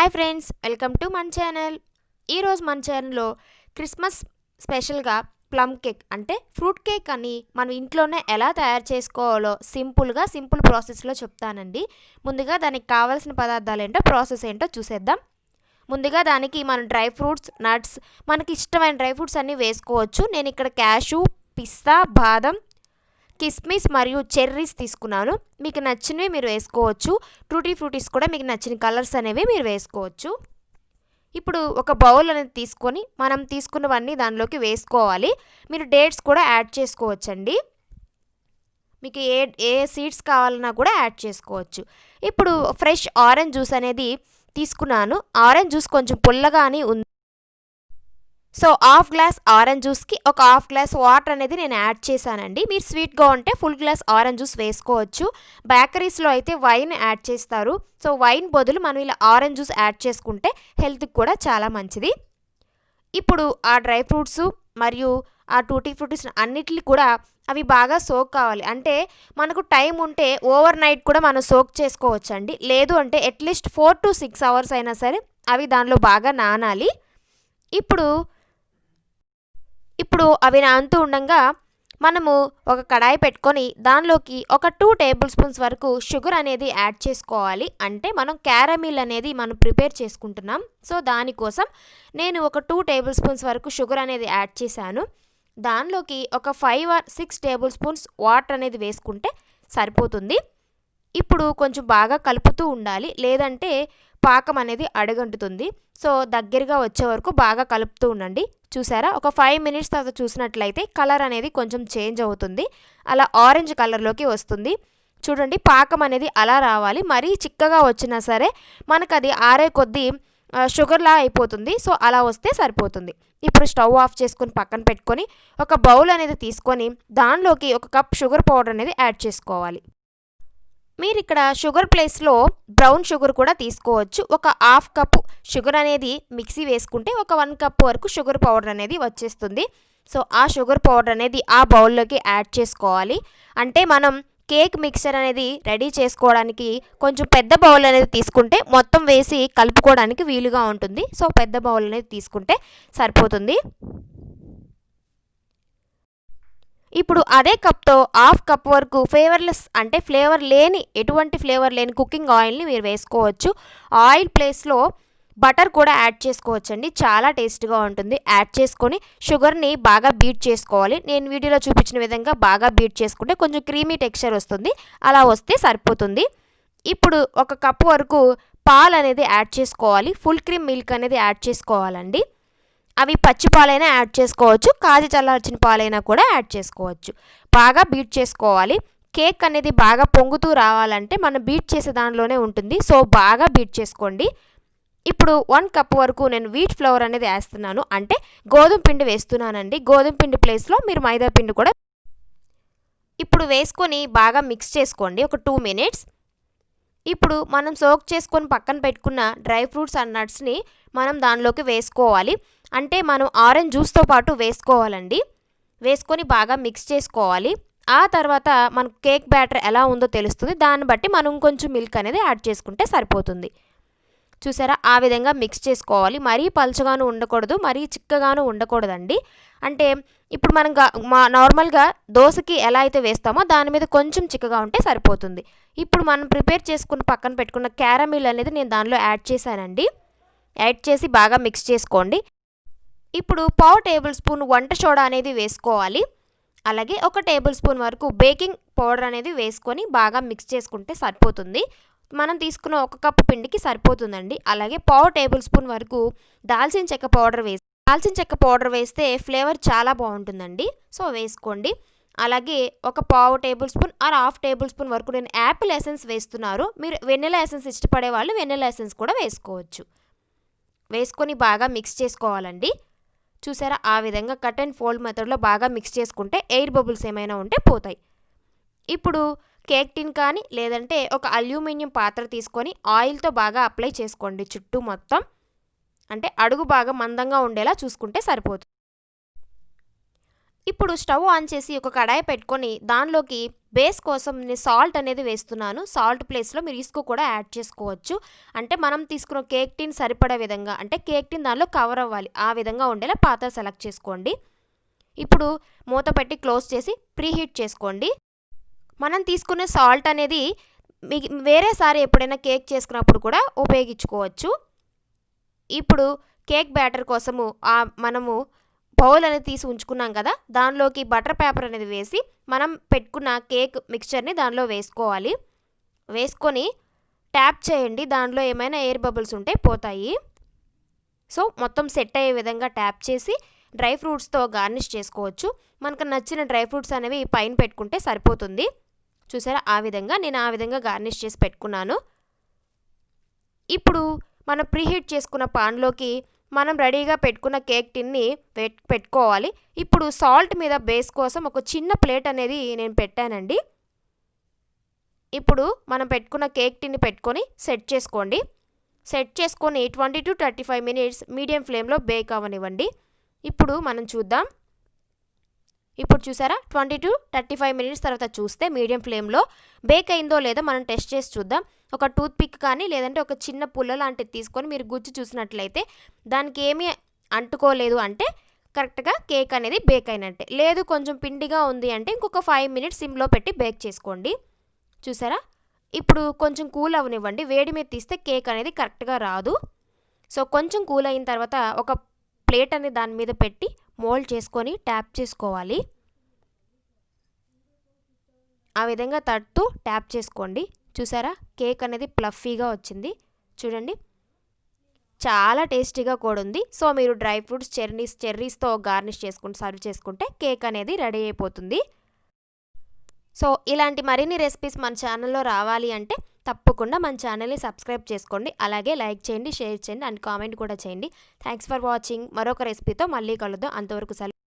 Hi friends, welcome to మన channel. ఈరోజు మన ఛానల్లో క్రిస్మస్ స్పెషల్గా ప్లమ్ కేక్ అంటే ఫ్రూట్ కేక్ అని మనం ఇంట్లోనే ఎలా తయారు చేసుకోవాలో సింపుల్ ప్రాసెస్లో చెప్తానండి. ముందుగా దానికి కావాల్సిన పదార్థాలు ఏంటో ప్రాసెస్ ఏంటో చూసేద్దాం. ముందుగా దానికి మనం డ్రై ఫ్రూట్స్, నట్స్, మనకి ఇష్టమైన డ్రై ఫ్రూట్స్ అన్నీ వేసుకోవచ్చు. నేను ఇక్కడ క్యాషూ, పిస్తా, బాదం, కిస్మిస్ మరియు చెర్రీస్ తీసుకున్నాను. మీకు నచ్చినవి మీరు వేసుకోవచ్చు. టూటీ ఫ్రూటీస్ కూడా మీకు నచ్చిన కలర్స్ అనేవి మీరు వేసుకోవచ్చు. ఇప్పుడు ఒక బౌల్ అనేది తీసుకొని మనం తీసుకున్నవన్నీ దానిలోకి వేసుకోవాలి. మీరు డేట్స్ కూడా యాడ్ చేసుకోవచ్చండి. మీకు ఏ సీడ్స్ కావాలన్నా కూడా యాడ్ చేసుకోవచ్చు. ఇప్పుడు ఫ్రెష్ ఆరెంజ్ జ్యూస్ అనేది తీసుకున్నాను. ఆరెంజ్ జ్యూస్ కొంచెం పుల్లగానే ఉంది. సో హాఫ్ గ్లాస్ ఆరెంజ్ జ్యూస్కి ఒక హాఫ్ గ్లాస్ వాటర్ అనేది నేను యాడ్ చేశానండి. మీరు స్వీట్గా ఉంటే ఫుల్ గ్లాస్ ఆరెంజ్ జ్యూస్ వేసుకోవచ్చు. బేకరీస్లో అయితే వైన్ యాడ్ చేస్తారు. సో వైన్ బదులు మనం ఇలా ఆరెంజ్ జ్యూస్ యాడ్ చేసుకుంటే హెల్త్కి కూడా చాలా మంచిది. ఇప్పుడు ఆ డ్రై ఫ్రూట్స్ మరియు ఆ టూటీ ఫ్రూటీస్ అన్నిటిని కూడా అవి బాగా సోక్ కావాలి. అంటే మనకు టైం ఉంటే ఓవర్ నైట్ కూడా మనం సోక్ చేసుకోవచ్చు అండి. లేదు అంటే అట్లీస్ట్ 4 to 6 hours అయినా సరే అవి దానిలో బాగా నానాలి. ఇప్పుడు అవి నానుతూ ఉండగా మనము ఒక కడాయి పెట్టుకొని దానిలోకి ఒక 2 tablespoons స్పూన్స్ వరకు షుగర్ అనేది యాడ్ చేసుకోవాలి. అంటే మనం క్యారమిల్ అనేది మనం ప్రిపేర్ చేసుకుంటున్నాం. సో దానికోసం నేను ఒక 2 tablespoons స్పూన్స్ వరకు షుగర్ అనేది యాడ్ చేశాను. దానిలోకి ఒక 5 or 6 tablespoons వాటర్ అనేది వేసుకుంటే సరిపోతుంది. ఇప్పుడు కొంచెం బాగా కలుపుతూ ఉండాలి, లేదంటే పాకం అనేది అడుగంటుతుంది. సో దగ్గరగా వచ్చే వరకు బాగా కలుపుతూ ఉండండి. చూసారా, ఒక 5 minutes తర్వాత చూసినట్లయితే కలర్ అనేది కొంచెం చేంజ్ అవుతుంది. అలా ఆరెంజ్ కలర్లోకి వస్తుంది. చూడండి, పాకం అనేది అలా రావాలి. మరీ చిక్కగా వచ్చినా సరే మనకు అది ఆరే కొద్దీ షుగర్లా అయిపోతుంది. సో అలా వస్తే సరిపోతుంది. ఇప్పుడు స్టవ్ ఆఫ్ చేసుకొని పక్కన పెట్టుకొని ఒక బౌల్ అనేది తీసుకొని దానిలోకి ఒక కప్ షుగర్ పౌడర్ అనేది యాడ్ చేసుకోవాలి. మీరు ఇక్కడ షుగర్ ప్లేస్లో బ్రౌన్ షుగర్ కూడా తీసుకోవచ్చు. ఒక హాఫ్ కప్ షుగర్ అనేది మిక్సీ వేసుకుంటే ఒక 1 cup వరకు షుగర్ పౌడర్ అనేది వచ్చేస్తుంది. సో ఆ షుగర్ పౌడర్ అనేది ఆ బౌల్లోకి యాడ్ చేసుకోవాలి. అంటే మనం కేక్ మిక్చర్ అనేది రెడీ చేసుకోవడానికి కొంచెం పెద్ద బౌల్ అనేది తీసుకుంటే మొత్తం వేసి కలుపుకోవడానికి వీలుగా ఉంటుంది. సో పెద్ద బౌల్ అనేది తీసుకుంటే సరిపోతుంది. ఇప్పుడు అదే కప్తో హాఫ్ కప్ వరకు ఫ్లేవర్లెస్ అంటే ఎటువంటి ఫ్లేవర్ లేని కుకింగ్ ఆయిల్ని మీరు వేసుకోవచ్చు. ఆయిల్ ప్లేస్లో బటర్ కూడా యాడ్ చేసుకోవచ్చండి. చాలా టేస్ట్గా ఉంటుంది. యాడ్ చేసుకొని షుగర్ని బాగా బీట్ చేసుకోవాలి. నేను వీడియోలో చూపించిన విధంగా బాగా బీట్ చేసుకుంటే కొంచెం క్రీమీ టెక్స్చర్ వస్తుంది. అలా వస్తే సరిపోతుంది. ఇప్పుడు ఒక కప్ వరకు పాలు అనేది యాడ్ చేసుకోవాలి. ఫుల్ క్రీమ్ మిల్క్ అనేది యాడ్ చేసుకోవాలండి. అవి పచ్చి పాలైనా యాడ్ చేసుకోవచ్చు, కాచి చల్లార్చిన పాలైనా కూడా యాడ్ చేసుకోవచ్చు. బాగా బీట్ చేసుకోవాలి. కేక్ అనేది బాగా పొంగుతూ రావాలంటే మనం బీట్ చేసే దానిలోనే ఉంటుంది. సో బాగా బీట్ చేసుకోండి. ఇప్పుడు 1 cup వరకు నేను వీట్ ఫ్లవర్ అనేది వేస్తున్నాను. అంటే గోధుమ పిండి వేస్తున్నానండి. గోధుమ పిండి ప్లేస్లో మీరు మైదా పిండి కూడా ఇప్పుడు వేసుకొని బాగా మిక్స్ చేసుకోండి ఒక 2 minutes. ఇప్పుడు మనం సోక్ చేసుకొని పక్కన పెట్టుకున్న డ్రై ఫ్రూట్స్ అండ్ నట్స్ని మనం దానిలోకి వేసుకోవాలి. అంటే మనం ఆరెంజ్ జ్యూస్తో పాటు వేసుకోవాలండి. వేసుకొని బాగా మిక్స్ చేసుకోవాలి. ఆ తర్వాత మనకు కేక్ బ్యాటర్ ఎలా ఉందో తెలుస్తుంది. దాన్ని బట్టి మనం కొంచెం మిల్క్ అనేది యాడ్ చేసుకుంటే సరిపోతుంది. చూసారా, ఆ విధంగా మిక్స్ చేసుకోవాలి. మరీ పల్చగాను ఉండకూడదు, మరీ చిక్కగాను ఉండకూడదండి. అంటే ఇప్పుడు మనం నార్మల్గా దోశకి ఎలా అయితే వేస్తామో దాని మీద కొంచెం చిక్కగా ఉంటే సరిపోతుంది. ఇప్పుడు మనం ప్రిపేర్ చేసుకుని పక్కన పెట్టుకున్న క్యారమిల్ అనేది నేను దానిలో యాడ్ చేశానండి. యాడ్ చేసి బాగా మిక్స్ చేసుకోండి. ఇప్పుడు 1/2 tablespoon వంట సోడా అనేది వేసుకోవాలి. అలాగే 1 tablespoon వరకు బేకింగ్ పౌడర్ అనేది వేసుకొని బాగా మిక్స్ చేసుకుంటే సరిపోతుంది. మనం తీసుకున్న 1 కప్పు పిండికి సరిపోతుందండి. అలాగే 1/2 tablespoon వరకు దాల్చిన చెక్క పౌడర్ వేస్తే ఫ్లేవర్ చాలా బాగుంటుందండి. సో వేసుకోండి. అలాగే ఒక 1/2 tablespoon ఆర్ 1/2 tablespoon వరకు నేను యాపిల్ ఎసెన్స్ వేస్తున్నారు. మీరు వెనిలా ఎసెన్స్ ఇష్టపడే వాళ్ళు వెనిలా ఎసెన్స్ కూడా వేసుకోవచ్చు. వేసుకొని బాగా మిక్స్ చేసుకోవాలండి. చూసారా, ఆ విధంగా కట్ అండ్ ఫోల్డ్ మెథడ్లో బాగా మిక్స్ చేసుకుంటే ఎయిర్ బబుల్స్ ఏమైనా ఉంటే పోతాయి. ఇప్పుడు కేక్ టిన్ కానీ లేదంటే ఒక అల్యూమినియం పాత్ర తీసుకొని ఆయిల్తో బాగా అప్లై చేసుకోండి చుట్టూ మొత్తం. అంటే అడుగు బాగా మందంగా ఉండేలా చూసుకుంటే సరిపోతుంది. ఇప్పుడు స్టవ్ ఆన్ చేసి ఒక కడాయి పెట్టుకొని దానిలోకి బేస్ కోసం నేను సాల్ట్ అనేది వేస్తున్నాను. సాల్ట్ ప్లేస్లో మీరు ఇసుక కూడా యాడ్ చేసుకోవచ్చు. అంటే మనం తీసుకున్న కేక్ టిన్ సరిపడే విధంగా, అంటే కేక్ టిన్ దానిలో కవర్ అవ్వాలి ఆ విధంగా ఉండేలా పాత్ర సెలెక్ట్ చేసుకోండి. ఇప్పుడు మూత పెట్టి క్లోజ్ చేసి ప్రీహీట్ చేసుకోండి. మనం తీసుకున్న సాల్ట్ అనేది వేరేసారి ఎప్పుడైనా కేక్ చేసుకున్నప్పుడు కూడా ఉపయోగించుకోవచ్చు. ఇప్పుడు కేక్ బ్యాటర్ కోసము మనము బౌల్ అనేది తీసి ఉంచుకున్నాం కదా, దానిలోకి బటర్ పేపర్ అనేది వేసి మనం పెట్టుకున్న కేక్ మిక్చర్ని దానిలో వేసుకోవాలి. వేసుకొని ట్యాప్ చేయండి, దానిలో ఏమైనా ఎయిర్ బబుల్స్ ఉంటే పోతాయి. సో మొత్తం సెట్ అయ్యే విధంగా ట్యాప్ చేసి డ్రై ఫ్రూట్స్తో గార్నిష్ చేసుకోవచ్చు. మనకు నచ్చిన డ్రై ఫ్రూట్స్ అనేవి పైన పెట్టుకుంటే సరిపోతుంది. చూసారా, నేను ఆ విధంగా గార్నిష్ చేసి పెట్టుకున్నాను. ఇప్పుడు మనం ప్రీహీట్ చేసుకున్న పాన్లోకి మనం రెడీగా పెట్టుకున్న కేక్ టిన్ని పెట్టుకోవాలి. ఇప్పుడు సాల్ట్ మీద బేస్ కోసం ఒక చిన్న ప్లేట్ అనేది నేను పెట్టానండి. ఇప్పుడు మనం పెట్టుకున్న కేక్ టిన్ని పెట్టుకొని సెట్ చేసుకోండి. సెట్ చేసుకొని 20 to 35 minutes మీడియం ఫ్లేమ్లో బేక్ అవ్వనివ్వండి. ఇప్పుడు మనం చూద్దాం. ఇప్పుడు చూసారా, 20 to 35 minutes తర్వాత చూస్తే మీడియం ఫ్లేమ్లో బేక్ అయిందో లేదో మనం టెస్ట్ చేసి చూద్దాం. ఒక టూత్ పిక్ కానీ లేదంటే ఒక చిన్న పుల్ల లాంటిది తీసుకొని మీరు గుచ్చి చూసినట్లయితే దానికి ఏమీ అంటుకోలేదు అంటే కరెక్ట్గా కేక్ అనేది బేక్ అయినట్టే. లేదు కొంచెం పిండిగా ఉంది అంటే ఇంకొక 5 minutes సిమ్లో పెట్టి బేక్ చేసుకోండి. చూసారా, ఇప్పుడు కొంచెం కూల్ అవనివ్వండి. వేడి మీద తీస్తే కేక్ అనేది కరెక్ట్గా రాదు. సో కొంచెం కూల్ అయిన తర్వాత ఒక ప్లేట్ అనేది దాని మీద పెట్టి మోల్డ్ చేసుకొని ట్యాప్ చేసుకోవాలి. ఆ విధంగా తడుతూ ట్యాప్ చేసుకోండి. చూసారా, కేక్ అనేది ప్లఫీగా వచ్చింది. చూడండి, చాలా టేస్టీగా కూడా ఉంది. సో మీరు డ్రై ఫ్రూట్స్ చెర్రీస్తో గార్నిష్ చేసుకుని సర్వ్ చేసుకుంటే కేక్ అనేది రెడీ అయిపోతుంది. సో ఇలాంటి మరిన్ని రెసిపీస్ మన ఛానల్లో రావాలి అంటే తప్పకుండా మన ఛానల్ని సబ్స్క్రైబ్ చేసుకోండి. అలాగే లైక్ చేయండి, షేర్ చేయండి అండ్ కామెంట్ కూడా చేయండి. Thanks for watching. మరొక రెసిపీతో మళ్ళీ కలుద్దాం. అంతవరకు